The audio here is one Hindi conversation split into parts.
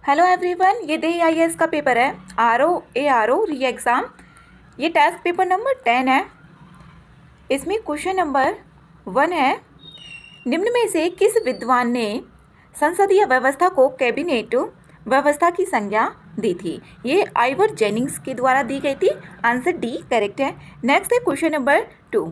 हेलो एवरीवन, ये दे आईएएस का पेपर है आर ओ री एग्ज़ाम। ये टेस्ट पेपर नंबर 10 है। इसमें क्वेश्चन नंबर 1 है, निम्न में से किस विद्वान ने संसदीय व्यवस्था को कैबिनेट व्यवस्था की संज्ञा दी थी? ये आइवर जेनिंग्स के द्वारा दी गई थी। आंसर डी करेक्ट है। नेक्स्ट है क्वेश्चन नंबर 2,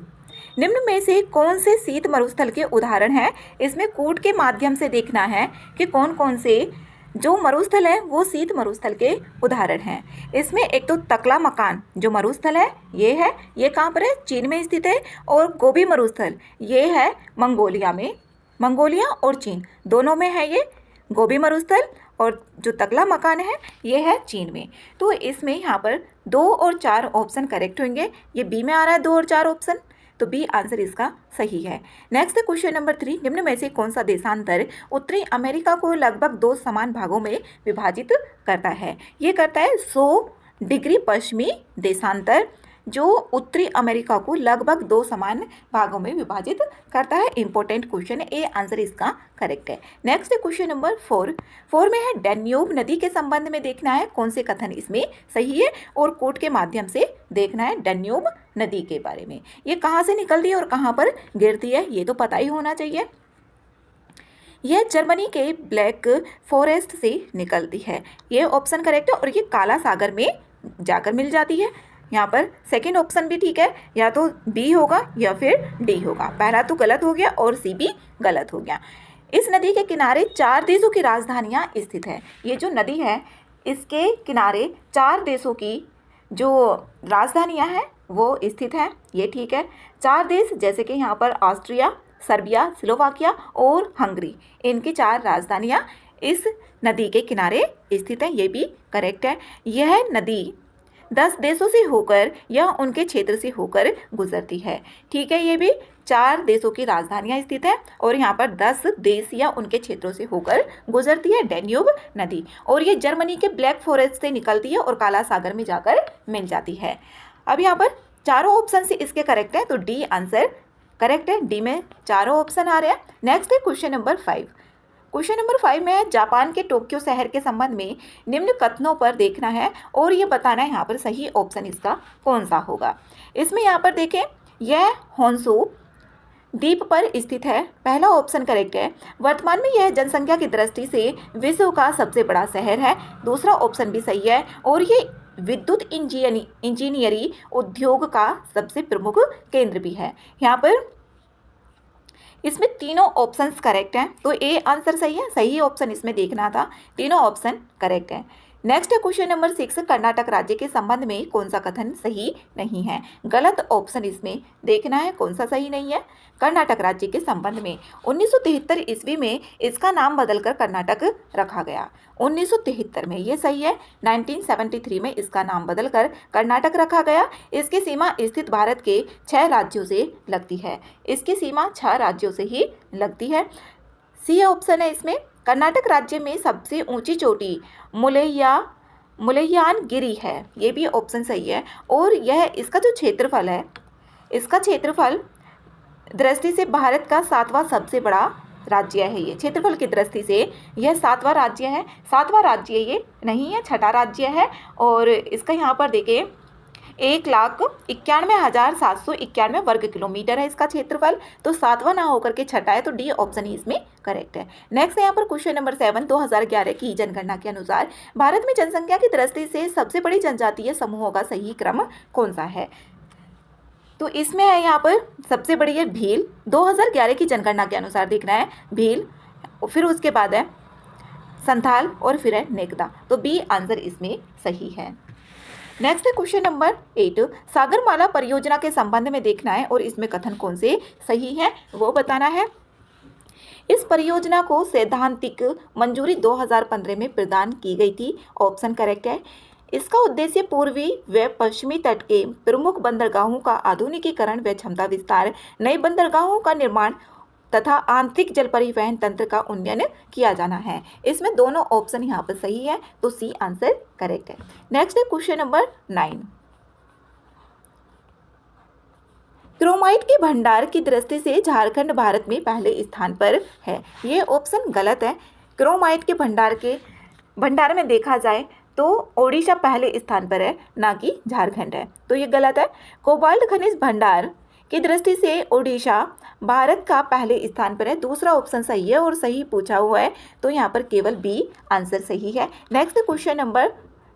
निम्न में से कौन से शीत मरुस्थल के उदाहरण हैं? इसमें कूट के माध्यम से देखना है कि कौन कौन से जो मरुस्थल है वो शीत मरुस्थल के उदाहरण हैं। इसमें एक तो तकला मकान जो मरुस्थल है, ये कहाँ पर है? चीन में स्थित है। और गोबी मरुस्थल ये है मंगोलिया में, मंगोलिया और चीन दोनों में है ये गोबी मरुस्थल। और जो तकला मकान है ये है चीन में। तो इसमें यहाँ पर 2 और 4 ऑप्शन करेक्ट होंगे। ये बी में आ रहा है 2 और 4 ऑप्शन, तो बी आंसर इसका सही है। नेक्स्ट है क्वेश्चन नंबर 3, निम्न में से कौन सा देशांतर उत्तरी अमेरिका को लगभग 2 समान भागों में विभाजित करता है? ये करता है 100 डिग्री पश्चिमी देशांतर, जो उत्तरी अमेरिका को लगभग 2 समान भागों में विभाजित करता है। इंपॉर्टेंट क्वेश्चन है, ए आंसर इसका करेक्ट है। नेक्स्ट है क्वेश्चन नंबर 4 में है डैन्यूब नदी के संबंध में देखना है कौन से कथन इसमें सही है, और कोट के माध्यम से देखना है डैन्यूब नदी के बारे में। ये कहाँ से निकलती है और कहाँ पर गिरती है ये तो पता ही होना चाहिए। यह जर्मनी के ब्लैक फॉरेस्ट से निकलती है, ये ऑप्शन करेक्ट है। और ये काला सागर में जाकर मिल जाती है। यहाँ पर सेकेंड ऑप्शन भी ठीक है, या तो बी होगा या फिर डी होगा। पहला तो गलत हो गया और सी भी गलत हो गया। इस नदी के किनारे 4 देशों की राजधानियाँ स्थित है। ये जो नदी है इसके किनारे 4 देशों की जो राजधानियाँ हैं वो स्थित हैं, ये ठीक है। 4 देश जैसे कि यहाँ पर ऑस्ट्रिया, सर्बिया, स्लोवाकिया और हंगरी, इनकी 4 राजधानियाँ इस नदी के किनारे स्थित हैं, ये भी करेक्ट है। यह नदी 10 देशों से होकर या उनके क्षेत्र से होकर गुजरती है, ठीक है। ये भी 4 देशों की राजधानियां स्थित है और यहाँ पर 10 देश या उनके क्षेत्रों से होकर गुजरती है डैन्यूब नदी। और ये जर्मनी के ब्लैक फॉरेस्ट से निकलती है और काला सागर में जाकर मिल जाती है। अब यहाँ पर चारों ऑप्शन से इसके करेक्ट है, तो डी आंसर करेक्ट है। डी में चारों ऑप्शन आ रहे हैं। नेक्स्ट है क्वेश्चन नंबर 5। क्वेश्चन नंबर 5 में जापान के टोक्यो शहर के संबंध में निम्न कथनों पर देखना है और ये बताना है यहाँ पर सही ऑप्शन इसका कौन सा होगा। इसमें यहाँ पर देखें, यह होन्शु द्वीप पर स्थित है, पहला ऑप्शन करेक्ट है। वर्तमान में यह जनसंख्या की दृष्टि से विश्व का सबसे बड़ा शहर है, दूसरा ऑप्शन भी सही है। और ये विद्युत इंजीनियरी उद्योग का सबसे प्रमुख केंद्र भी है। यहाँ पर इसमें तीनों ऑप्शंस करेक्ट हैं, तो ए आंसर सही है। सही ऑप्शन इसमें देखना था, तीनों ऑप्शन करेक्ट है। नेक्स्ट है क्वेश्चन नंबर 6, कर्नाटक राज्य के संबंध में कौन सा कथन सही नहीं है? गलत ऑप्शन इसमें देखना है कौन सा सही नहीं है। कर्नाटक राज्य के संबंध में 1973 ईस्वी में इसका नाम बदलकर कर्नाटक रखा गया। 1973 में, ये सही है। 1973 में इसका नाम बदलकर कर्नाटक रखा गया। इसकी सीमा स्थित भारत के 6 राज्यों से लगती है, इसकी सीमा 6 राज्यों से ही लगती है। सी ऑप्शन है इसमें। कर्नाटक राज्य में सबसे ऊंची चोटी मुलैयानगिरी है, ये भी ऑप्शन सही है। और यह इसका जो क्षेत्रफल है, इसका क्षेत्रफल दृष्टि से भारत का 7वां सबसे बड़ा राज्य है। ये क्षेत्रफल की दृष्टि से यह 7वां राज्य है। 7वां राज्य ये नहीं है, 6ठा राज्य है। और इसका यहाँ पर देखिए 1,91,791 वर्ग किलोमीटर है इसका क्षेत्रफल, तो 7वां ना होकर के 6ठा है, तो डी ऑप्शन ही इसमें करेक्ट है। नेक्स्ट है यहाँ पर क्वेश्चन नंबर 7, 2011 की जनगणना के अनुसार भारत में जनसंख्या की दृष्टि से सबसे बड़ी जनजातीय समूहों का सही क्रम कौन सा है? तो इसमें है यहाँ पर सबसे बड़ी है भील, 2011 की जनगणना के अनुसार देखना है भील, फिर उसके बाद है संथाल और फिर है नेकदा, तो बी आंसर इसमें सही है। नेक्स्ट है क्वेश्चन नंबर 8, सागरमाला परियोजना के संबंध में देखना है और इसमें कथन कौन से सही है वो बताना है। इस परियोजना को सैद्धांतिक मंजूरी 2015 में प्रदान की गई थी, ऑप्शन करेक्ट है। इसका उद्देश्य पूर्वी व पश्चिमी तट के प्रमुख बंदरगाहों का आधुनिकीकरण व क्षमता विस्तार, नए बंदरगाहों का निर्माण तथा आंतरिक जल परिवहन तंत्र का उन्नयन किया जाना है। इसमें दोनों ऑप्शन यहाँ पर सही है, तो सी आंसर करेक्ट है। नेक्स्ट है क्वेश्चन नंबर 9, क्रोमाइट के भंडार की दृष्टि से झारखंड भारत में पहले स्थान पर है, ये ऑप्शन गलत है। क्रोमाइट के भंडार के भंडार में देखा जाए तो ओडिशा पहले स्थान पर है, ना कि झारखंड है, तो ये गलत है। कोबाल्ट खनिज भंडार की दृष्टि से ओडिशा भारत का पहले स्थान पर है। दूसरा ऑप्शन सही है और सही पूछा हुआ है, तो यहाँ पर केवल बी आंसर सही है। नेक्स्ट क्वेश्चन नंबर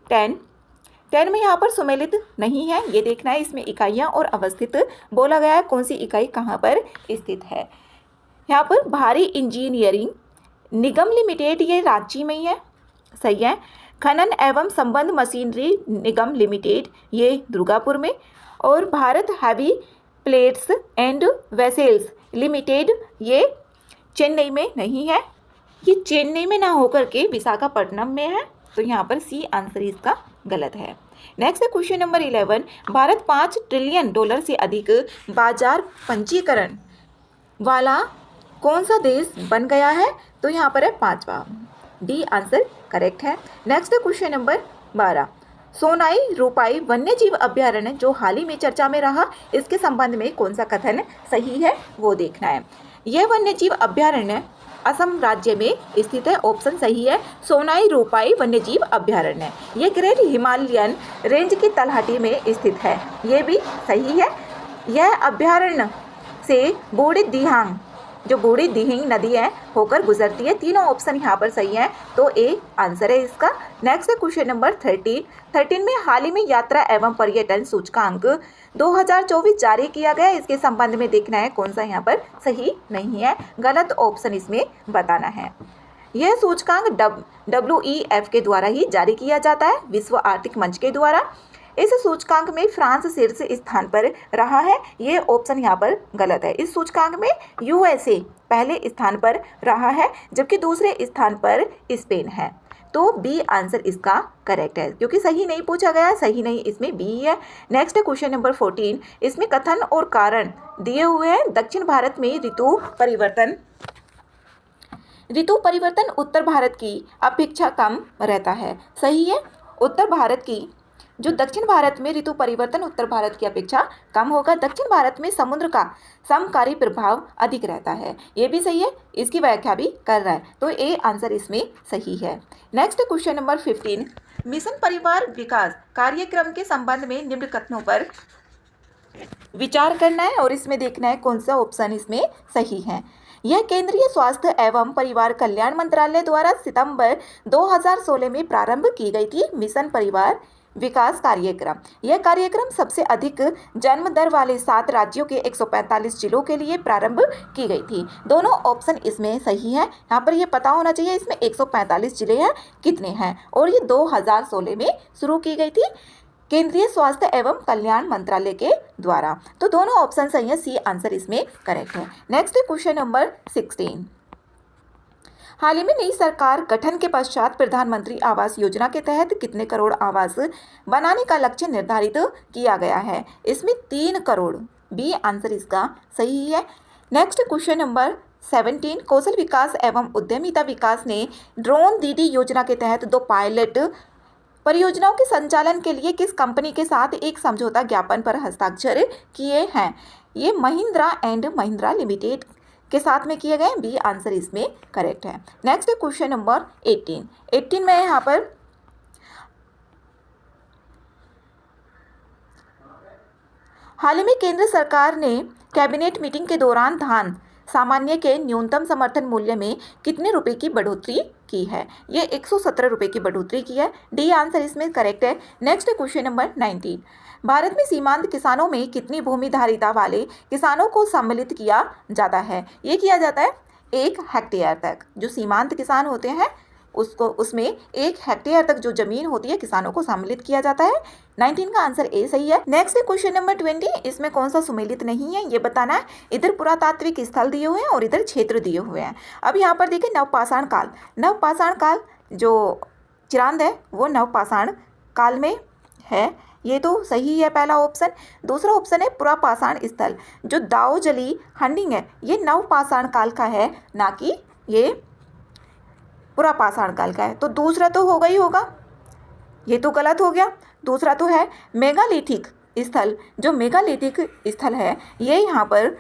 10 में यहाँ पर सुमेलित नहीं है, ये देखना है। इसमें इकाइयाँ और अवस्थित बोला गया है, कौन सी इकाई कहाँ पर स्थित है। यहाँ पर भारी इंजीनियरिंग निगम लिमिटेड, ये रांची में ही है, सही है। खनन एवं संबंध मशीनरी निगम लिमिटेड, ये दुर्गापुर में। और Bharat heavy plates and vessels limited, ये चेन्नई में नहीं है, ये चेन्नई में ना होकर के विशाखापट्टनम में है, तो यहाँ पर सी आंसर इसका गलत है। नेक्स्ट है क्वेश्चन नंबर 11, भारत $5 ट्रिलियन से अधिक बाजार पंजीकरण वाला कौन सा देश बन गया है, तो यहाँ पर है 5वां, डी आंसर करेक्ट है। नेक्स्ट है क्वेश्चन नंबर 12, सोनाई रूपाई वन्यजीव अभ्यारण्य जो हाल ही में चर्चा में रहा, इसके संबंध में कौन सा कथन सही है वो देखना है। यह वन्यजीव अभ्यारण्य असम राज्य में स्थित है, ऑप्शन सही है, सोनाई रूपाई वन्यजीव अभ्यारण्य। ये ग्रेट हिमालयन रेंज की तलहटी में स्थित है, ये भी सही है। यह अभ्यारण्य से बूढ़ी दिहांग, जो बूढ़ी दिहिंग नदी है, होकर गुजरती है। तीनों ऑप्शन यहाँ पर सही है, तो ए आंसर है इसका। नेक्स्ट है क्वेश्चन नंबर 13 में हाल ही में यात्रा एवं पर्यटन सूचकांक 2024 जारी किया गया, इसके संबंध में देखना है कौन सा यहाँ पर सही नहीं है, गलत ऑप्शन इसमें बताना है। यह सूचकांक WEF के द्वारा ही जारी किया जाता है, विश्व आर्थिक मंच के द्वारा। इस सूचकांक में फ्रांस शीर्ष स्थान पर रहा है, ये ऑप्शन यहाँ पर गलत है। इस सूचकांक में USA पहले स्थान पर रहा है, जबकि दूसरे स्थान पर स्पेन है, तो बी आंसर इसका करेक्ट है, क्योंकि सही नहीं पूछा गया, सही नहीं इसमें बी है। नेक्स्ट क्वेश्चन नंबर 14, इसमें कथन और कारण दिए हुए हैं। दक्षिण भारत में ऋतु परिवर्तन उत्तर भारत की अपेक्षा कम रहता है, सही है। उत्तर भारत की जो दक्षिण भारत में ऋतु परिवर्तन उत्तर भारत की अपेक्षा कम होगा। दक्षिण भारत में समुद्र का समकारी प्रभाव अधिक रहता है, ये भी सही है, इसकी व्याख्या भी कर रहा है, तो ए आंसर इसमें सही है। नेक्स्ट क्वेश्चन नंबर 15, मिशन परिवार विकास कार्यक्रम के संबंध में निम्न कथनों पर विचार करना है और इसमें देखना है कौन सा ऑप्शन इसमें सही है। यह केंद्रीय स्वास्थ्य एवं परिवार कल्याण मंत्रालय द्वारा सितंबर 2016 में प्रारंभ की गई थी मिशन परिवार विकास कार्यक्रम। यह कार्यक्रम सबसे अधिक जन्म दर वाले 7 राज्यों के 145 जिलों के लिए प्रारंभ की गई थी। दोनों ऑप्शन इसमें सही है। यहाँ पर ये पता होना चाहिए इसमें 145 जिले हैं कितने हैं, और ये 2016 में शुरू की गई थी केंद्रीय स्वास्थ्य एवं कल्याण मंत्रालय के द्वारा, तो दोनों ऑप्शन सही है, सी आंसर इसमें करेक्ट है। नेक्स्ट क्वेश्चन नंबर 16, हाल ही में नई सरकार गठन के पश्चात प्रधानमंत्री आवास योजना के तहत कितने करोड़ आवास बनाने का लक्ष्य निर्धारित किया गया है, इसमें 3 करोड़, बी आंसर इसका सही है। नेक्स्ट क्वेश्चन नंबर 17, कौशल विकास एवं उद्यमिता विकास ने ड्रोन दीदी योजना के तहत 2 पायलट परियोजनाओं के संचालन के लिए किस कंपनी के साथ एक समझौता ज्ञापन पर हस्ताक्षर किए हैं, ये महिंद्रा एंड महिंद्रा लिमिटेड के साथ में किए गए, बी आंसर इसमें करेक्ट है। नेक्स्ट क्वेश्चन नंबर 18 में यहाँ पर हाल ही में केंद्र सरकार ने कैबिनेट मीटिंग के दौरान धान सामान्य के न्यूनतम समर्थन मूल्य में कितने रुपए की बढ़ोतरी की है, ये 117 रुपए की बढ़ोतरी की है, डी आंसर इसमें करेक्ट है। नेक्स्ट क्वेश्चन नंबर 19, भारत में सीमांत किसानों में कितनी भूमि धारिता वाले किसानों को सम्मिलित किया जाता है, ये किया जाता है 1 हेक्टेयर तक। जो सीमांत किसान होते हैं उसमें 1 हेक्टेयर तक जो जमीन होती है किसानों को सम्मिलित किया जाता है। 19 का आंसर ए सही है। नेक्स्ट है क्वेश्चन नंबर 20, इसमें कौन सा सुमेलित नहीं है ये बताना है। इधर पुरातात्विक स्थल दिए हुए हैं और इधर क्षेत्र दिए हुए हैं। अब यहाँ पर देखिए नवपाषाण काल जो चिरांद है वो नवपाषाण काल में है, ये तो सही है पहला ऑप्शन। दूसरा ऑप्शन है पुरापाषाण स्थल, जो दाओजली हंडिंग है ये नवपाषाण काल का है, ना कि ये पुरापाषाण काल का है, तो दूसरा तो होगा ही होगा, ये तो गलत हो गया। दूसरा तो है मेगालिथिक स्थल, जो मेगालिथिक स्थल है ये यहाँ पर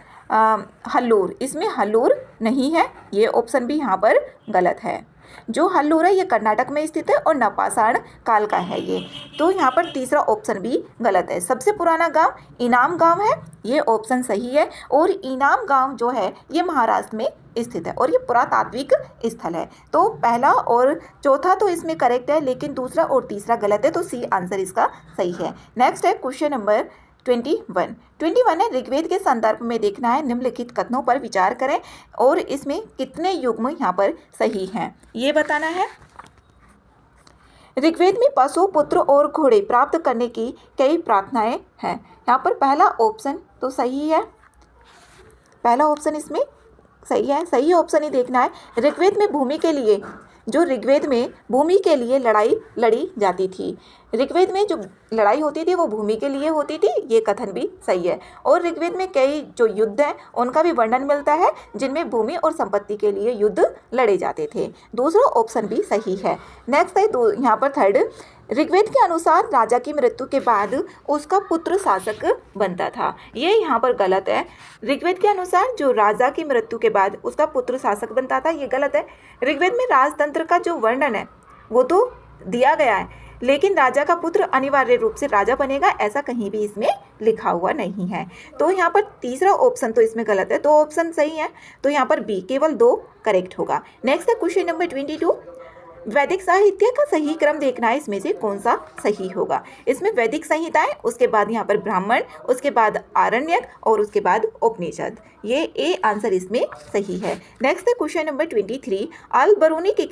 हल्लूर, इसमें हल्लूर नहीं है, ये ऑप्शन भी यहाँ पर गलत है। जो हल्लूरा ये कर्नाटक में स्थित है और नवपाषाण काल का है ये। तो यहाँ पर तीसरा ऑप्शन भी गलत है। सबसे पुराना गांव इनाम गांव है, ये ऑप्शन सही है। और इनाम गांव जो है ये महाराष्ट्र में स्थित है और ये पुरातात्विक स्थल है। तो पहला और चौथा तो इसमें करेक्ट है, लेकिन दूसरा और तीसरा गलत है, तो सी आंसर इसका सही है। नेक्स्ट है क्वेश्चन नंबर 21 है, ऋग्वेद के संदर्भ में देखना है, निम्नलिखित कथनों पर विचार करें और इसमें कितने युग्म यहाँ पर सही हैं ये बताना है। ऋग्वेद में पशु, पुत्र और घोड़े प्राप्त करने की कई प्रार्थनाएं हैं। यहाँ पर पहला ऑप्शन तो सही है, पहला ऑप्शन इसमें सही है, सही ऑप्शन ही देखना है। ऋग्वेद में भूमि के लिए ऋग्वेद में भूमि के लिए लड़ाई लड़ी जाती थी। ऋग्वेद में जो लड़ाई होती थी वो भूमि के लिए होती थी, ये कथन भी सही है। और ऋग्वेद में कई जो युद्ध हैं उनका भी वर्णन मिलता है जिनमें भूमि और संपत्ति के लिए युद्ध लड़े जाते थे। दूसरा ऑप्शन भी सही है। नेक्स्ट है यहाँ पर थर्ड, ऋग्वेद के अनुसार राजा की मृत्यु के बाद उसका पुत्र शासक बनता था, ये यहाँ पर गलत है। ऋग्वेद के अनुसार जो राजा की मृत्यु के बाद उसका पुत्र शासक बनता था, ये गलत है। ऋग्वेद में राजतंत्र का जो वर्णन है वो तो दिया गया है, लेकिन राजा का पुत्र अनिवार्य रूप से राजा बनेगा ऐसा कहीं भी इसमें लिखा हुआ नहीं है। तो यहाँ पर तीसरा ऑप्शन तो इसमें गलत है, दो ऑप्शन सही है, तो यहाँ पर बी केवल 2 करेक्ट होगा। नेक्स्ट है क्वेश्चन नंबर 22, वैदिक साहित्य का सही क्रम देखना है, इसमें से कौन सा सही होगा। इसमें वैदिक संहिताएं, उसके बाद यहाँ पर ब्राह्मण, उसके बाद आरण्यक और उसके बाद उपनिषद, ये ए आंसर इसमें सही है। नेक्स्ट है क्वेश्चन नंबर 23, अल बरूनी की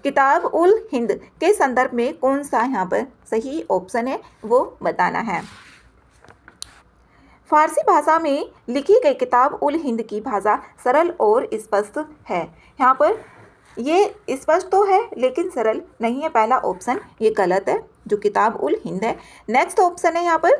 किताब उल हिंद के संदर्भ में कौन सा यहाँ पर सही ऑप्शन है वो बताना है। फारसी भाषा में लिखी गई किताब उल हिंद की भाषा सरल और स्पष्ट है। यहाँ पर ये स्पष्ट तो है लेकिन सरल नहीं है, पहला ऑप्शन ये गलत है, जो किताब उल हिंद है। नेक्स्ट ऑप्शन है यहाँ पर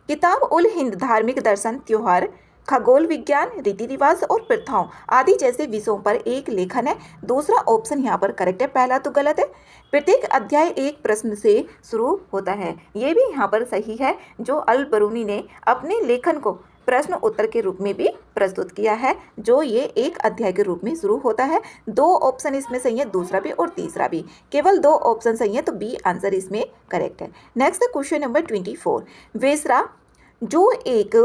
किताब उल हिंद धार्मिक दर्शन, त्योहार, खगोल विज्ञान, रीति रिवाज और प्रथाओं आदि जैसे विषयों पर एक लेखन है। दूसरा ऑप्शन यहाँ पर करेक्ट है, पहला तो गलत है। प्रत्येक अध्याय एक प्रश्न से शुरू होता है, ये भी यहाँ पर सही है। जो अल बरूनी ने अपने लेखन को प्रश्न उत्तर के रूप में भी प्रस्तुत किया है, जो ये एक अध्याय के रूप में शुरू होता है। 2 ऑप्शन इसमें सही है, दूसरा भी और तीसरा भी, केवल 2 ऑप्शन सही है, तो बी आंसर इसमें करेक्ट है। नेक्स्ट है क्वेश्चन नंबर 24, वेसरा जो एक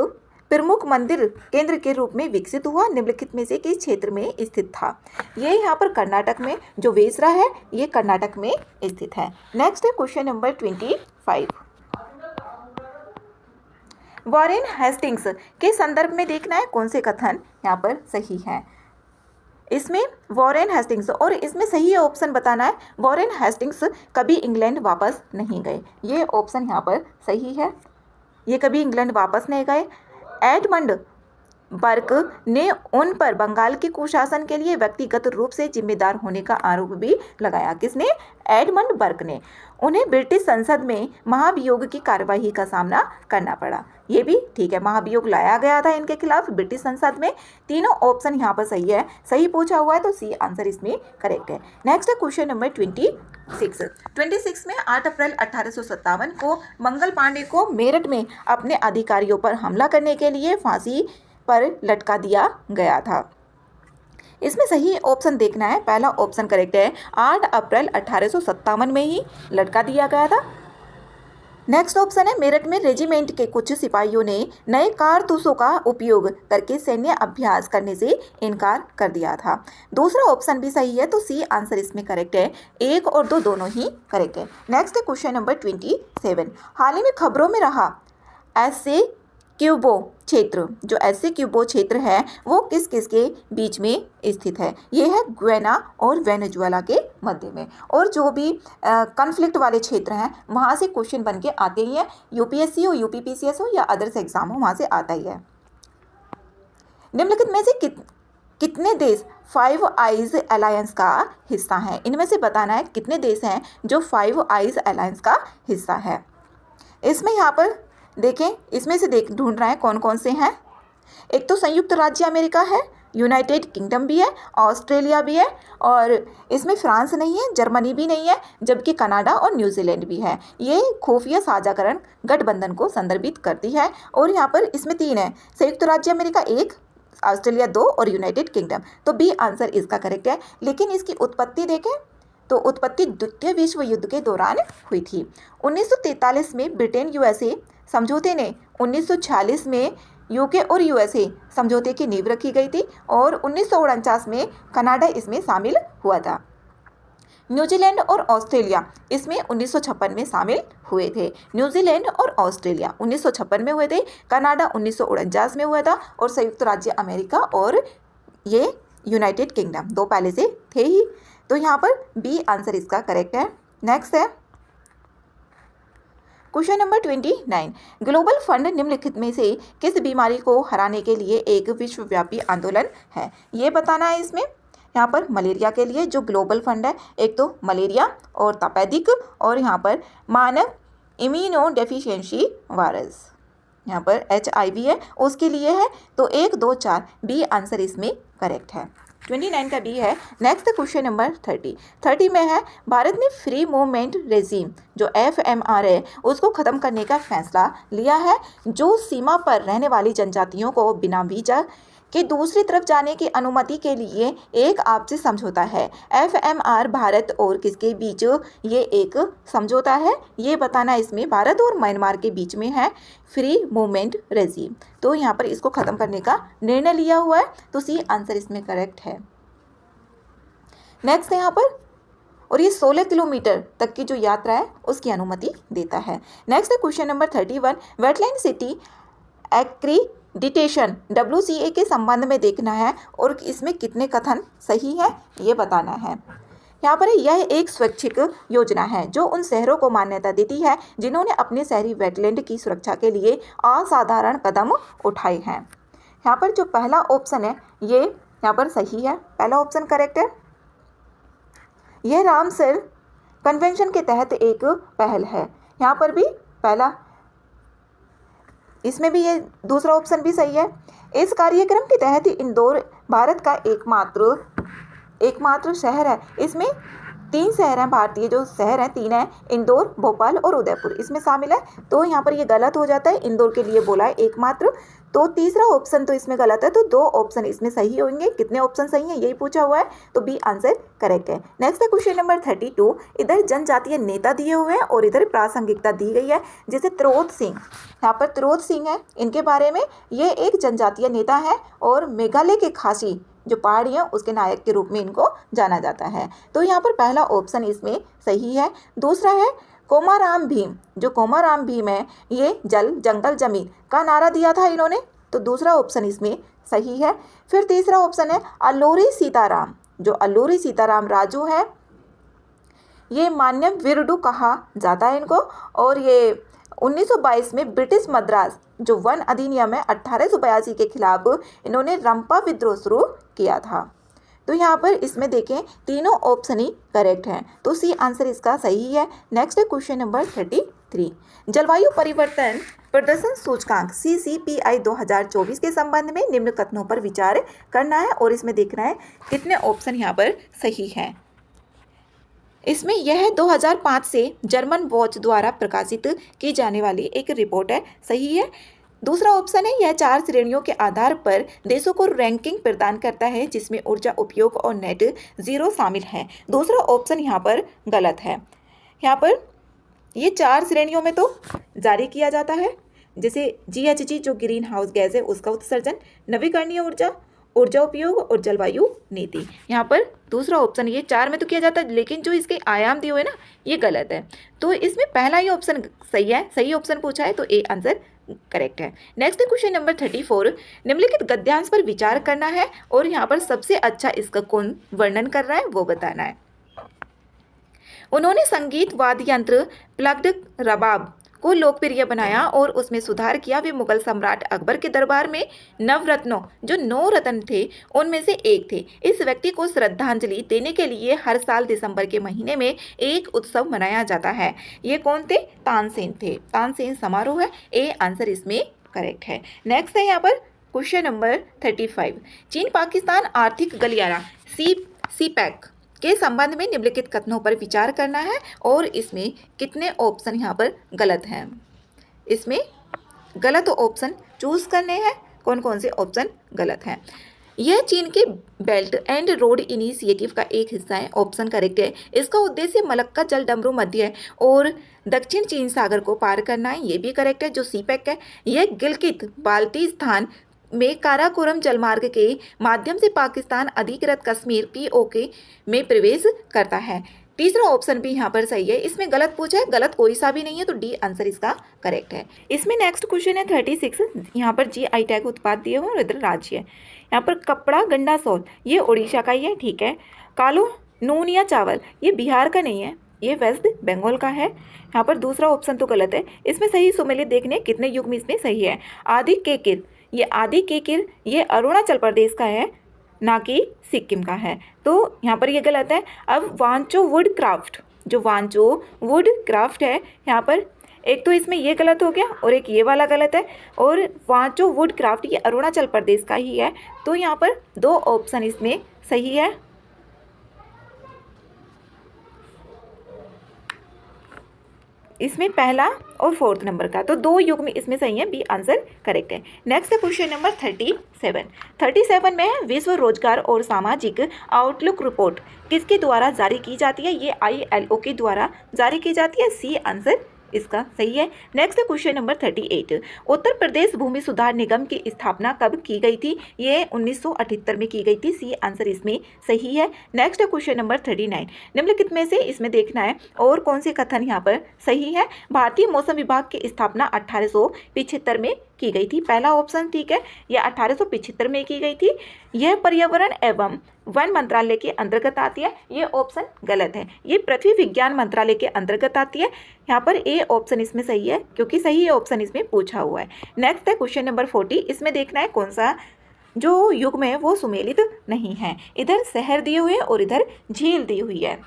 प्रमुख मंदिर केंद्र के रूप में विकसित हुआ, निम्नलिखित में से किस क्षेत्र में स्थित था। ये यहाँ पर कर्नाटक में जो वेसरा है ये कर्नाटक में स्थित है। नेक्स्ट है क्वेश्चन नंबर 25, वॉरेन हेस्टिंग्स के संदर्भ में देखना है कौन से कथन यहाँ पर सही है। इसमें वॉरेन हेस्टिंग्स, और इसमें सही ऑप्शन बताना है, वॉरेन हेस्टिंग्स कभी इंग्लैंड वापस नहीं गए, ये ऑप्शन यहाँ पर सही है, ये कभी इंग्लैंड वापस नहीं गए। एडमंड बर्क ने उन पर बंगाल के कुशासन के लिए व्यक्तिगत रूप से जिम्मेदार होने का आरोप भी लगाया। किसने? एडमंड बर्क ने। उन्हें ब्रिटिश संसद में महाभियोग की कार्यवाही का सामना करना पड़ा, ये भी ठीक है, महाभियोग लाया गया था इनके खिलाफ ब्रिटिश संसद में। तीनों ऑप्शन यहाँ पर सही है, सही पूछा हुआ है, तो सी आंसर इसमें करेक्ट है। नेक्स्ट है क्वेश्चन नंबर 26 में 8 अप्रैल 1857 को मंगल पांडे को मेरठ में अपने अधिकारियों पर हमला करने के लिए फांसी पर लटका दिया गया था। इसमें सही ऑप्शन देखना है, पहला ऑप्शन करेक्ट है, 8 अप्रैल 1857 में ही लटका दिया गया था। नेक्स्ट ऑप्शन है, मेरठ में रेजिमेंट के कुछ सिपाहियों ने नए कारतूसों का उपयोग करके सैन्य अभ्यास करने से इनकार कर दिया था। दूसरा ऑप्शन भी सही है, तो सी आंसर इसमें करेक्ट है, 1 और 2 दोनों ही करेक्ट है। नेक्स्ट है क्वेश्चन नंबर 27, हाल ही में खबरों में रहा एसए क्यूबो क्षेत्र, जो एसए क्यूबो क्षेत्र है वो किस किस के बीच में स्थित है। ये है गुयाना और वेनेजुएला के मध्य में। और जो भी कॉन्फ्लिक्ट वाले क्षेत्र हैं वहाँ से क्वेश्चन बन के आते ही हैं, यूपीएससी हो, यूपीपीसीएस हो या अदर्स एग्जाम हो, वहाँ से आता ही है। निम्नलिखित में से कितने देश 5 आइज अलायंस का हिस्सा हैं। इनमें से बताना है कितने देश हैं जो 5 आइज अलायंस का हिस्सा है। इसमें यहाँ पर देखें, इसमें से ढूंढ रहे हैं कौन कौन से हैं। एक तो संयुक्त राज्य अमेरिका है, यूनाइटेड किंगडम भी है, ऑस्ट्रेलिया भी है, और इसमें फ्रांस नहीं है, जर्मनी भी नहीं है, जबकि कनाडा और न्यूजीलैंड भी है। ये खुफिया साझाकरण गठबंधन को संदर्भित करती है। और यहाँ पर इसमें 3 है, संयुक्त राज्य अमेरिका 1, ऑस्ट्रेलिया 2 और यूनाइटेड किंगडम। तो बी आंसर इसका करेक्ट है। लेकिन इसकी उत्पत्ति देखें तो उत्पत्ति द्वितीय विश्व युद्ध के दौरान हुई थी। 1943 में ब्रिटेन यूएसए समझौते ने 1946 में यूके और यूएसए समझौते की नींव रखी गई थी और 1949 में कनाडा इसमें शामिल हुआ था। न्यूजीलैंड और ऑस्ट्रेलिया इसमें 1956 में शामिल हुए थे। न्यूजीलैंड और ऑस्ट्रेलिया 1956 में हुए थे, कनाडा 1949 में हुआ था और संयुक्त राज्य अमेरिका और ये यूनाइटेड किंगडम दो पहले से थे ही। तो यहाँ पर बी आंसर इसका करेक्ट है। नेक्स्ट है क्वेश्चन नंबर 29। ग्लोबल फंड निम्नलिखित में से किस बीमारी को हराने के लिए एक विश्वव्यापी आंदोलन है, ये बताना है इसमें। यहाँ पर मलेरिया के लिए जो ग्लोबल फंड है, एक तो मलेरिया और तपेदिक और यहाँ पर मानव इम्यूनो डेफिशिएंसी वायरस, यहाँ पर HIV है उसके लिए है। तो 1, 2, 4 बी आंसर इसमें करेक्ट है। 29 का बी है। नेक्स्ट क्वेश्चन नंबर 30 में है भारत ने फ्री मूवमेंट रेजिम जो FMR है उसको ख़त्म करने का फैसला लिया है, जो सीमा पर रहने वाली जनजातियों को बिना वीजा के दूसरी तरफ जाने की अनुमति के लिए एक आपसी समझौता है। FMR भारत और किसके बीच ये एक समझौता है, ये बताना इसमें भारत और म्यांमार के बीच में है फ्री मूवमेंट रेजिम। तो यहाँ पर इसको ख़त्म करने का निर्णय लिया हुआ है। तो सी आंसर इसमें करेक्ट है। नेक्स्ट है यहाँ पर, और ये 16 किलोमीटर तक की जो यात्रा है उसकी अनुमति देता है। नेक्स्ट है question number 31। Wetland city accreditation WCA के संबंध में देखना है और इसमें कितने कथन सही है ये बताना है। यहाँ पर यह एक स्वैच्छिक योजना है जो उन शहरों को मान्यता देती है जिन्होंने अपने शहरी वेटलैंड की सुरक्षा के लिए असाधारण कदम उठाए हैं। यहाँ पर जो पहला ऑप्शन है ये यहाँ पर सही है, पहला ऑप्शन करेक्ट है। यह रामसर कन्वेंशन के तहत एक पहल है, यहाँ पर भी पहला, इसमें भी ये दूसरा ऑप्शन भी सही है। इस कार्यक्रम के तहत इंदौर भारत का एकमात्र शहर है। इसमें 3 शहर हैं, भारतीय जो शहर हैं 3 हैं, इंदौर, भोपाल और उदयपुर इसमें शामिल है। तो यहाँ पर ये गलत हो जाता है, इंदौर के लिए बोला है एकमात्र। तो तीसरा ऑप्शन तो इसमें गलत है, तो 2 ऑप्शन इसमें सही होंगे। कितने ऑप्शन सही हैं यही पूछा हुआ है, तो बी आंसर करेक्ट है। नेक्स्ट है क्वेश्चन नंबर 32। इधर जनजातीय नेता दिए हुए हैं और इधर प्रासंगिकता दी गई है। जैसे त्रोत सिंह, यहाँ पर त्रोत सिंह है, इनके बारे में ये एक जनजातीय नेता है और मेघालय के खासी जो पहाड़ी है उसके नायक के रूप में इनको जाना जाता है। तो यहाँ पर पहला ऑप्शन इसमें सही है। दूसरा है कोमाराम भीम, जो कोमाराम भीम है ये जल जंगल जमीन का नारा दिया था इन्होंने, तो दूसरा ऑप्शन इसमें सही है। फिर तीसरा ऑप्शन है अल्लूरी सीताराम, जो अल्लूरी सीताराम राजू है ये मान्य विरडू कहा जाता है इनको, और ये 1922 में ब्रिटिश मद्रास जो वन अधिनियम है 1882 के खिलाफ इन्होंने रंपा विद्रोह शुरू किया था। तो यहाँ पर इसमें देखें तीनों ऑप्शन ही करेक्ट हैं, तो सी आंसर इसका सही है। नेक्स्ट है क्वेश्चन नंबर 33। जलवायु परिवर्तन प्रदर्शन सूचकांक CCPI 2024 के संबंध में निम्न कथनों पर विचार करना है और इसमें देखना है कितने ऑप्शन यहाँ पर सही हैं। इसमें यह 2005 से जर्मन वॉच द्वारा प्रकाशित की जाने वाली एक रिपोर्ट है, सही है। दूसरा ऑप्शन है यह 4 श्रेणियों के आधार पर देशों को रैंकिंग प्रदान करता है जिसमें ऊर्जा उपयोग और नेट जीरो शामिल है। दूसरा ऑप्शन यहाँ पर गलत है। यहाँ पर ये 4 श्रेणियों में तो जारी किया जाता है, जैसे GHG जो ग्रीन हाउस गैस है उसका उत्सर्जन, नवीकरणीय ऊर्जा, ऊर्जा उपयोग और जलवायु नीति। यहाँ पर दूसरा ऑप्शन ये 4 में तो किया जाता है, लेकिन जो इसके आयाम दिए हुए ना ये गलत है। तो इसमें पहला ही ऑप्शन सही है, सही ऑप्शन पूछा है, तो ए आंसर करेक्ट है। Next question number 34। निम्नलिखित गद्यांश पर विचार करना है और यहाँ पर सबसे अच्छा इसका कौन वर्णन कर रहा है वो बताना है। उन्होंने संगीत वाद्य यंत्र प्लग्ड रबाब को लोकप्रिय बनाया और उसमें सुधार किया। वे मुगल सम्राट अकबर के दरबार में नवरत्नों जो 9 रत्न थे उनमें से एक थे। इस व्यक्ति को श्रद्धांजलि देने के लिए हर साल दिसंबर के महीने में एक उत्सव मनाया जाता है। ये कौन थे? तानसेन थे। तानसेन समारोह है, ए आंसर इसमें करेक्ट है। नेक्स्ट है यहाँ पर क्वेश्चन नंबर 35। चीन पाकिस्तान आर्थिक गलियारा CPEC के संबंध में निम्नलिखित कथनों पर विचार करना है और इसमें कितने ऑप्शन यहाँ पर गलत हैं। इसमें गलत ऑप्शन चूज करने हैं, कौन कौन से ऑप्शन गलत हैं। यह चीन के बेल्ट एंड रोड इनिशिएटिव का एक हिस्सा है, ऑप्शन करेक्ट है। इसका उद्देश्य मलक्का जल डमरू मध्य और दक्षिण चीन सागर को पार करना है, ये भी करेक्ट है। जो सीपैक है यह गिलगित बाल्टिस्तान में काराकोरम जलमार्ग के माध्यम से पाकिस्तान अधिकृत कश्मीर POK में प्रवेश करता है। तीसरा ऑप्शन भी यहाँ पर सही है। इसमें गलत पूछा है, गलत कोई सा भी नहीं है, तो डी आंसर इसका करेक्ट है। इसमें नेक्स्ट क्वेश्चन है 36। यहाँ पर GI टैग उत्पाद दिए हुए और इधर राज्य है। यहाँ पर कपड़ा गंडा सोल ये उड़ीसा का ही है, ठीक है। कालो नून या चावल ये बिहार का नहीं है, ये वेस्ट बंगाल का है। यहाँ पर दूसरा ऑप्शन तो गलत है। इसमें सही सुमेलित देखने कितने युग में इसमें सही है। आदि केकिर ये अरुणाचल प्रदेश का है, ना कि सिक्किम का है, तो यहाँ पर ये गलत है। अब वांचो वुड क्राफ्ट, जो वांचो वुड क्राफ्ट है यहाँ पर एक तो इसमें ये गलत हो गया और एक ये वाला गलत है। और वांचो वुड क्राफ्ट ये अरुणाचल प्रदेश का ही है, तो यहाँ पर 2 ऑप्शन इसमें सही है। इसमें पहला और 4th नंबर का, तो 2 युग में इसमें सही है, बी आंसर करेक्ट है। नेक्स्ट क्वेश्चन नंबर 37 में है विश्व रोजगार और सामाजिक आउटलुक रिपोर्ट किसके द्वारा जारी की जाती है, ये ILO के द्वारा जारी की जाती है, सी आंसर इसका सही है। Next question number 38, Uttar Pradesh भूमि सुधार निगम की स्थापना कब की गई थी, ये 1978 में की गई थी, सी आंसर इसमें सही है। नेक्स्ट क्वेश्चन नंबर 39, निम्नलिखित में से इसमें देखना है और कौन से कथन यहाँ पर सही है। भारतीय मौसम विभाग की स्थापना 1875 में की गई थी, पहला ऑप्शन ठीक है, यह 1875 में की गई थी। यह पर्यावरण एवं वन मंत्रालय के अंतर्गत आती है, ये ऑप्शन गलत है, ये पृथ्वी विज्ञान मंत्रालय के अंतर्गत आती है। यहाँ पर ए ऑप्शन इसमें सही है क्योंकि सही ऑप्शन इसमें पूछा हुआ है। नेक्स्ट है क्वेश्चन नंबर 40, इसमें देखना है कौन सा जो युग में वो सुमेलित नहीं है। इधर शहर दिए हुए और इधर झील दी हुई है।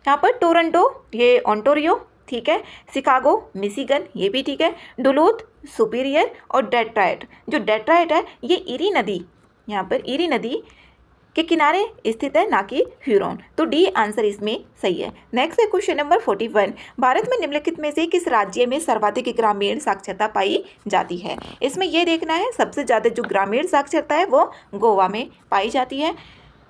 यहाँ पर टोरंटो ये ओंटारियो ठीक है, शिकागो मिशिगन ये भी ठीक है, डुलूथ सुपीरियर और डेट्रॉयट, जो डेट्रॉयट है ये इरी नदी, यहाँ पर इरी नदी के किनारे स्थित है, ना कि ह्यूरॉन, तो डी आंसर इसमें सही है। नेक्स्ट है क्वेश्चन नंबर 41, भारत में निम्नलिखित में से किस राज्य में सर्वाधिक ग्रामीण साक्षरता पाई जाती है। इसमें यह देखना है सबसे ज़्यादा जो ग्रामीण साक्षरता है वो गोवा में पाई जाती है।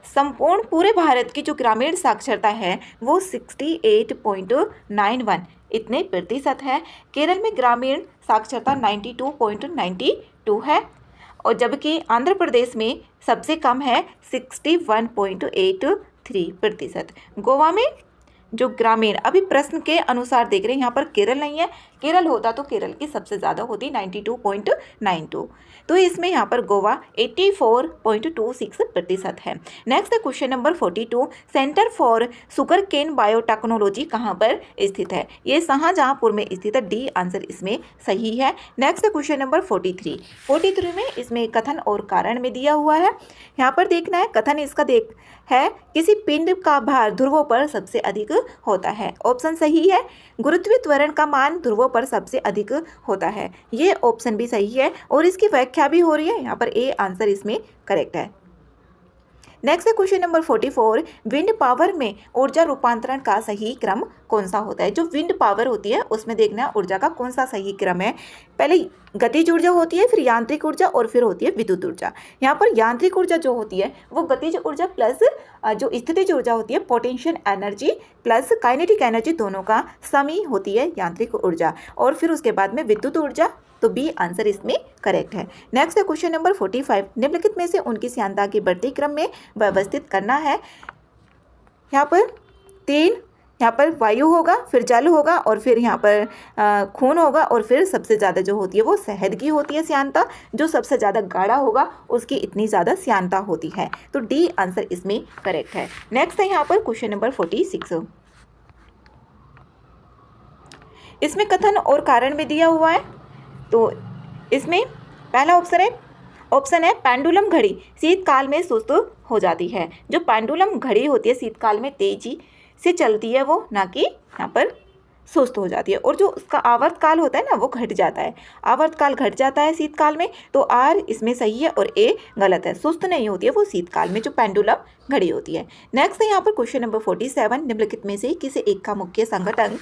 संपूर्ण पूरे भारत की जो ग्रामीण साक्षरता है वो 68.91 इतने प्रतिशत है। केरल में ग्रामीण साक्षरता 92.92 है और जबकि आंध्र प्रदेश में सबसे कम है 61.83%। गोवा में जो ग्रामीण अभी प्रश्न के अनुसार देख रहे हैं, यहाँ पर केरल नहीं है, केरल होता तो केरल की सबसे ज़्यादा होती 92.92, तो इसमें यहाँ पर गोवा 84.26% है। नेक्स्ट है question number 42, centre for sugarcane biotechnology कहाँ पर स्थित है, ये शाहजहाँपुर में स्थित है, डी आंसर इसमें सही है। नेक्स्ट है क्वेश्चन नंबर 43 में इसमें कथन और कारण में दिया हुआ है। यहाँ पर देखना है कथन इसका है किसी पिंड का भार ध्रुवों पर सबसे अधिक होता है, ऑप्शन सही है। गुरुत्वीय त्वरण का मान ध्रुवों पर सबसे अधिक होता है, ये ऑप्शन भी सही है और इसकी व्याख्या भी हो रही है, यहाँ पर ए आंसर इसमें करेक्ट है। नेक्स्ट है क्वेश्चन नंबर 44, विंड पावर में ऊर्जा रूपांतरण का सही क्रम कौन सा होता है। जो विंड पावर होती है उसमें देखना है ऊर्जा का कौन सा सही क्रम है। पहले गतिज ऊर्जा होती है, फिर यांत्रिक ऊर्जा और फिर होती है विद्युत ऊर्जा। यहाँ पर यांत्रिक ऊर्जा जो होती है वो गतिज ऊर्जा प्लस जो स्थितिज ऊर्जा होती है potential energy plus kinetic energy, दोनों का सम ही होती है यांत्रिक ऊर्जा। और फिर उसके बाद में विद्युत ऊर्जा, तो बी आंसर इसमें करेक्ट है। नेक्स्ट है क्वेश्चन नंबर 45, निम्नलिखित में से उनकी श्यानता के बढ़ते क्रम में व्यवस्थित करना है। यहाँ पर 3, यहाँ पर वायु होगा, फिर जल होगा और फिर यहाँ पर खून होगा और फिर सबसे ज़्यादा जो होती है वो शहद की होती है श्यानता, जो सबसे ज़्यादा गाढ़ा होगा उसकी इतनी ज़्यादा श्यानता होती है, तो डी आंसर इसमें करेक्ट है। नेक्स्ट है यहाँ पर क्वेश्चन नंबर 46, इसमें कथन और कारण में दिया हुआ है, तो इसमें पहला ऑप्शन है पेंडुलम घड़ी शीतकाल में सुस्त हो जाती है। जो पेंडुलम घड़ी होती है शीतकाल में तेजी से चलती है वो, ना कि यहाँ पर सुस्त हो जाती है। और जो उसका आवर्तकाल होता है ना वो घट जाता है, आवर्तकाल घट जाता है शीतकाल में, तो आर इसमें सही है और ए गलत है। सुस्त नहीं होती है वो शीतकाल में जो पेंडुलम घड़ी होती है। नेक्स्ट है यहाँ पर क्वेश्चन नंबर 47, निम्नलिखित में से किसी एक का मुख्य संगठन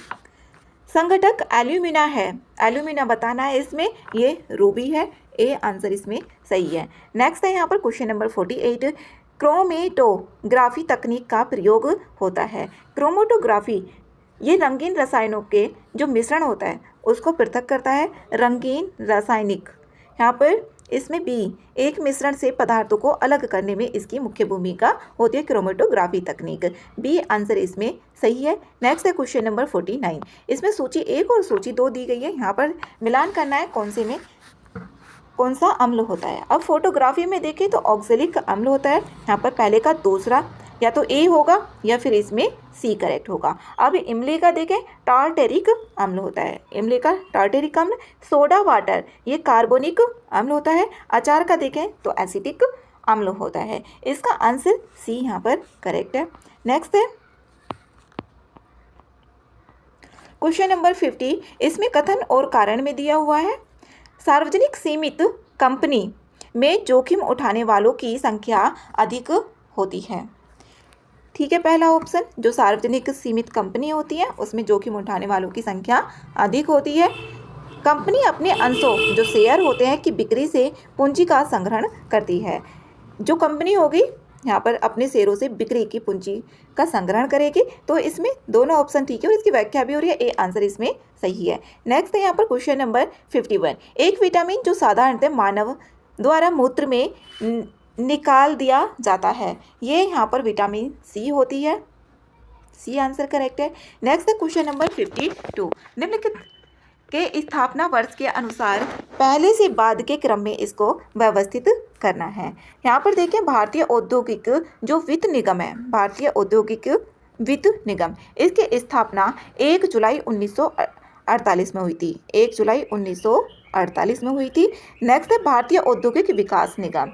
संगठक एल्यूमिना है, एल्यूमिना बताना है इसमें, ये रूबी है, ए आंसर इसमें सही है। नेक्स्ट है यहाँ पर क्वेश्चन नंबर 48, क्रोमेटोग्राफी तकनीक का प्रयोग होता है। क्रोमेटोग्राफी ये रंगीन रसायनों के जो मिश्रण होता है उसको पृथक करता है, रंगीन रासायनिक। यहाँ पर इसमें बी, एक मिश्रण से पदार्थों को अलग करने में इसकी मुख्य भूमिका होती है क्रोमेटोग्राफी तकनीक, बी आंसर इसमें सही है। नेक्स्ट है क्वेश्चन नंबर 49, इसमें सूची 1 और सूची 2 दी गई है, यहाँ पर मिलान करना है कौन से में कौन सा अम्ल होता है। अब फोटोग्राफी में देखें तो ऑक्जेलिक अम्ल होता है, यहाँ पर पहले का दूसरा या तो ए होगा या फिर इसमें सी करेक्ट होगा। अब इमली का देखें टार्टेरिक अम्ल होता है, इमली का टार्टेरिक अम्ल। सोडा वाटर ये कार्बोनिक अम्ल होता है। अचार का देखें तो एसिटिक अम्ल होता है। इसका आंसर सी यहाँ पर करेक्ट है। नेक्स्ट है क्वेश्चन नंबर 50, इसमें कथन और कारण में दिया हुआ है। सार्वजनिक सीमित कंपनी में जोखिम उठाने वालों की संख्या अधिक होती है। ठीक है, पहला ऑप्शन, जो सार्वजनिक सीमित कंपनी होती है उसमें जोखिम उठाने वालों की संख्या अधिक होती है। कंपनी अपने अंशों जो शेयर होते हैं कि बिक्री से पूंजी का संग्रहण करती है। जो कंपनी होगी यहाँ पर अपने शेयरों से बिक्री की पूंजी का संग्रहण करेगी, तो इसमें दोनों ऑप्शन ठीक है और इसकी व्याख्या भी हो रही है, ए आंसर इसमें सही है। नेक्स्ट है यहाँ पर क्वेश्चन नंबर 51, एक विटामिन जो साधारणतः मानव द्वारा मूत्र में निकाल दिया जाता है, ये यहाँ पर विटामिन सी होती है, सी आंसर करेक्ट है। नेक्स्ट है क्वेश्चन नंबर 52, निम्नलिखित के स्थापना वर्ष के अनुसार पहले से बाद के क्रम में इसको व्यवस्थित करना है। यहाँ पर देखें भारतीय औद्योगिक जो वित्त निगम है, भारतीय औद्योगिक वित्त निगम, इसकी स्थापना 1 जुलाई 1948 में हुई थी, 1 जुलाई 1948 में हुई थी। नेक्स्ट है भारतीय औद्योगिक विकास निगम,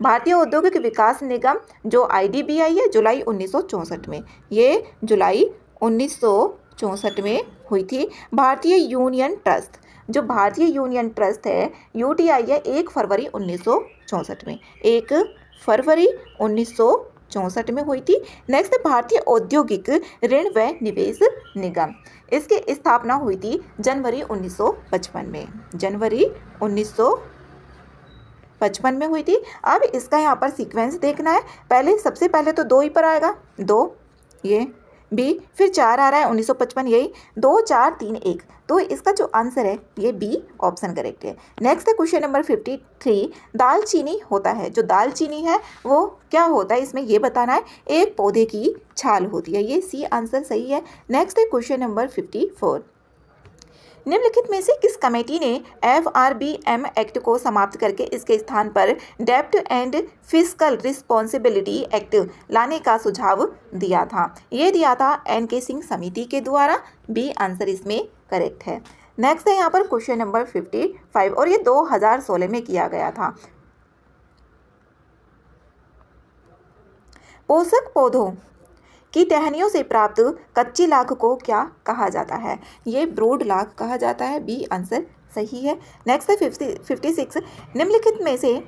भारतीय औद्योगिक विकास निगम जो IDBI है, जुलाई 1964 में, ये जुलाई 1964 में हुई थी। भारतीय यूनियन ट्रस्ट, जो भारतीय यूनियन ट्रस्ट है UTI है, 1 फरवरी 1964 में, 1 फरवरी 1964 में हुई थी। नेक्स्ट है भारतीय औद्योगिक ऋण व निवेश निगम, इसकी स्थापना हुई थी जनवरी 1955 में, जनवरी 1955 में हुई थी। अब इसका यहाँ पर सीक्वेंस देखना है, पहले सबसे पहले तो 2 ही पर आएगा, 2 ये बी, फिर 4 आ रहा है 1955, यही 2 4 3 1, तो इसका जो आंसर है ये बी ऑप्शन करेक्ट है। नेक्स्ट है क्वेश्चन नंबर 53, दालचीनी होता है, जो दालचीनी है वो क्या होता है इसमें ये बताना है, एक पौधे की छाल होती है, ये सी आंसर सही है। नेक्स्ट है क्वेश्चन नंबर 54, निम्नलिखित में से किस कमेटी ने FRBM एक्ट को समाप्त करके इसके स्थान पर डेब्ट एंड फिस्कल रिस्पॉन्सिबिलिटी एक्ट लाने का सुझाव दिया था, ये दिया था NK सिंह समिति के द्वारा, बी आंसर इसमें करेक्ट है। नेक्स्ट है यहाँ पर क्वेश्चन नंबर 55 और ये 2016 में किया गया था। पोषक पौधों की टहनियों से प्राप्त कच्ची लाख को क्या कहा जाता है, ये ब्रोड लाख कहा जाता है, बी आंसर सही है। नेक्स्ट है 56, निम्नलिखित में से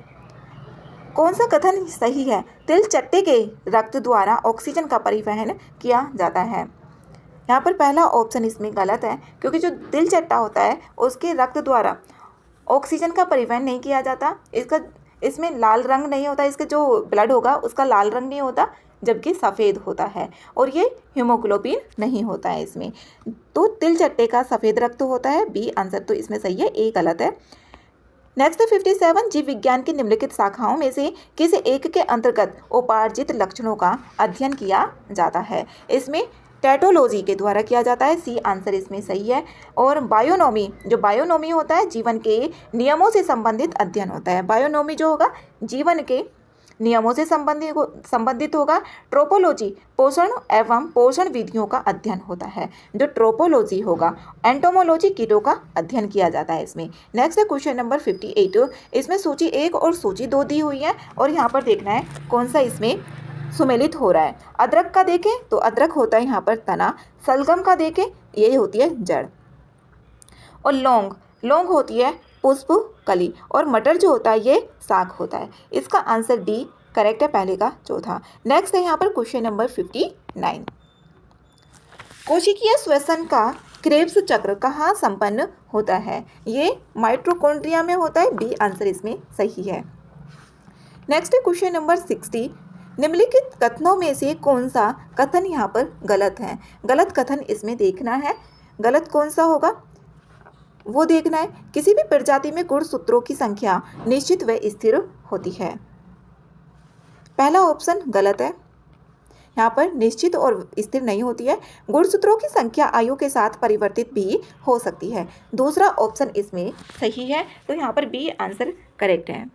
कौन सा कथन सही है, तिल चट्टे के रक्त द्वारा ऑक्सीजन का परिवहन किया जाता है। यहाँ पर पहला ऑप्शन इसमें गलत है, क्योंकि जो तिल चट्टा होता है उसके रक्त द्वारा ऑक्सीजन का परिवहन नहीं किया जाता, इसमें लाल रंग नहीं होता, इसका जो ब्लड होगा उसका लाल रंग नहीं होता, जबकि सफ़ेद होता है, और ये हीमोग्लोबिन नहीं होता है इसमें, तो तिल चट्टे का सफ़ेद रक्त होता है, बी आंसर तो इसमें सही है, ए गलत है। नेक्स्ट है 57, जीव विज्ञान की निम्नलिखित शाखाओं में से किसी एक के अंतर्गत उपार्जित लक्षणों का अध्ययन किया जाता है, इसमें टैटोलॉजी के द्वारा किया जाता है, सी आंसर इसमें सही है। और बायोनोमी, जो बायोनोमी होता है जीवन के नियमों से संबंधित अध्ययन होता है, बायोनोमी जो होगा जीवन के नियमों से संबंधित होगा। ट्रोपोलॉजी पोषण एवं पोषण विधियों का अध्ययन होता है, जो ट्रोपोलॉजी होगा। एंटोमोलॉजी कीटों का अध्ययन किया जाता है इसमें। नेक्स्ट है क्वेश्चन नंबर 58, इसमें सूची 1 और सूची 2 दी हुई है और यहाँ पर देखना है कौन सा इसमें सुमेलित हो रहा है। अदरक का देखें तो अदरक होता है यहाँ पर तना, सलगम का देखें ये होती है जड़, और लौंग होती है पुष्प कली, और मटर जो होता है ये साग होता है। इसका आंसर डी करेक्ट है, पहले का चौथा। नेक्स्ट है यहाँ पर क्वेश्चन नंबर 59, कोशिकीय श्वसन का क्रेब्स चक्र कहाँ संपन्न होता है? ये माइटोकॉन्ड्रिया में होता है। बी आंसर इसमें सही है। नेक्स्ट क्वेश्चन नंबर 60, निम्नलिखित कथनों में से कौन सा कथन यहाँ पर गलत है? गलत कथन इसमें देखना है, गलत कौन सा होगा वो देखना है। किसी भी प्रजाति में गुणसूत्रों की संख्या निश्चित व स्थिर होती है। पहला ऑप्शन गलत है, यहाँ पर निश्चित और स्थिर नहीं होती है। गुणसूत्रों की संख्या आयु के साथ परिवर्तित भी हो सकती है। दूसरा ऑप्शन इसमें सही है, तो यहाँ पर बी आंसर करेक्ट है।